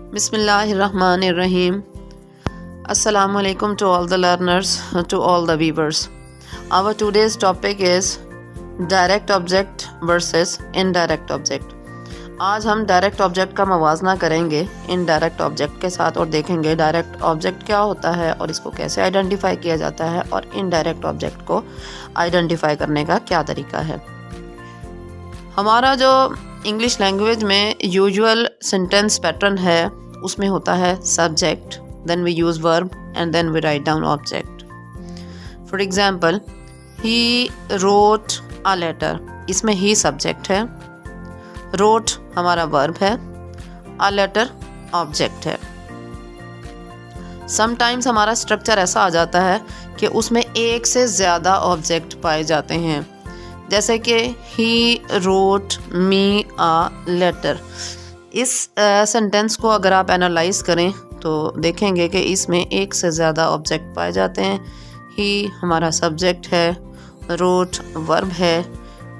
Bismillahirrahmanirrahim. Assalamu alaikum to all the learners, to all the viewers. Our today's topic is direct object versus indirect object. आज हम direct object का मवाजना करेंगे indirect object के साथ और देखेंगे डायरेक्ट ऑब्जेक्ट क्या होता है और इसको कैसे आइडेंटिफाई किया जाता है और इनडायरेक्ट ऑब्जेक्ट को आइडेंटिफाई करने का क्या तरीका है। हमारा जो इंग्लिश लैंग्वेज में यूजुअल सेंटेंस पैटर्न है उसमें होता है subject, then we use verb and then we write down object. For example, he wrote a letter, इसमें ही सब्जेक्ट है, रोट हमारा वर्ब है, अ लेटर ऑब्जेक्ट है। समटाइम्स हमारा स्ट्रक्चर ऐसा आ जाता है कि उसमें एक से ज़्यादा ऑब्जेक्ट पाए जाते हैं, जैसे कि he wrote me a letter. इस सेंटेंस को अगर आप एनालाइज करें तो देखेंगे कि इसमें एक से ज़्यादा ऑब्जेक्ट पाए जाते हैं। ही हमारा सब्जेक्ट है, रोट वर्ब है,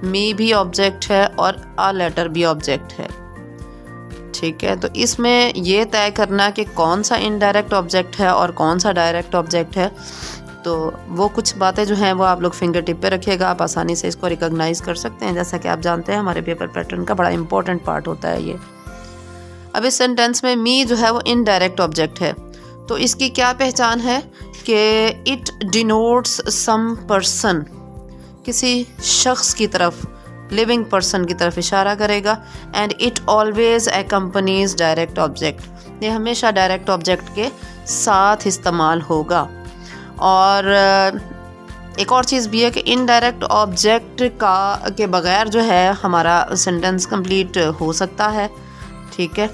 मी भी ऑब्जेक्ट है और अ लेटर भी ऑब्जेक्ट है। ठीक है, तो इसमें ये तय करना कि कौन सा इनडायरेक्ट ऑब्जेक्ट है और कौन सा डायरेक्ट ऑब्जेक्ट है, तो वो कुछ बातें जो हैं वो आप लोग फिंगर टिप पे रखिएगा, आप आसानी से इसको रिकॉग्नाइज कर सकते हैं। जैसा कि आप जानते हैं हमारे पेपर पैटर्न का बड़ा इंपॉर्टेंट पार्ट होता है ये। अब इस सेंटेंस में मी जो है वो इनडायरेक्ट ऑब्जेक्ट है, तो इसकी क्या पहचान है कि इट डिनोट्स सम पर्सन, किसी शख्स की तरफ, लिविंग पर्सन की तरफ इशारा करेगा। And it always accompanies direct object, ये हमेशा डायरेक्ट ऑब्जेक्ट के साथ इस्तेमाल होगा। और एक और चीज़ भी है कि इनडायरेक्ट ऑब्जेक्ट के बगैर जो है हमारा सेंटेंस कंप्लीट हो सकता है। ठीक है,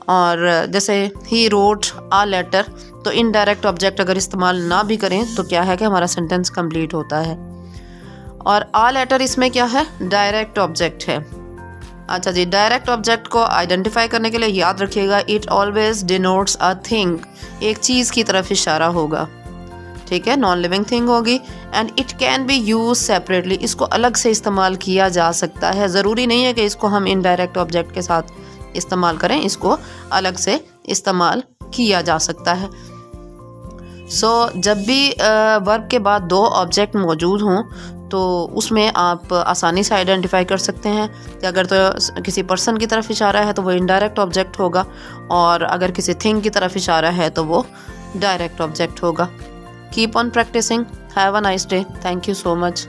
और जैसे ही रोट अ लेटर, तो इनडायरेक्ट ऑब्जेक्ट अगर इस्तेमाल ना भी करें तो क्या है कि हमारा सेंटेंस कंप्लीट होता है। और अ लेटर इसमें क्या है, डायरेक्ट ऑब्जेक्ट है। अच्छा जी, डायरेक्ट ऑब्जेक्ट को आइडेंटिफाई करने के लिए याद रखिएगा it always denotes a thing, एक चीज़ की तरफ इशारा होगा। ठीक है, नॉन लिविंग थिंग होगी। And it can be use separately, इसको अलग से इस्तेमाल किया जा सकता है, ज़रूरी नहीं है कि इसको हम इनडायरेक्ट ऑब्जेक्ट के साथ इस्तेमाल करें, इसको अलग से इस्तेमाल किया जा सकता है। जब भी वर्ब के बाद दो ऑब्जेक्ट मौजूद हों तो उसमें आप आसानी से आइडेंटिफाई कर सकते हैं कि अगर तो किसी पर्सन की तरफ इशारा है तो वो इनडायरेक्ट ऑब्जेक्ट होगा, और अगर किसी थिंग की तरफ इशारा है तो वो डायरेक्ट ऑब्जेक्ट होगा। Keep on practising, have a nice day, thank you so much.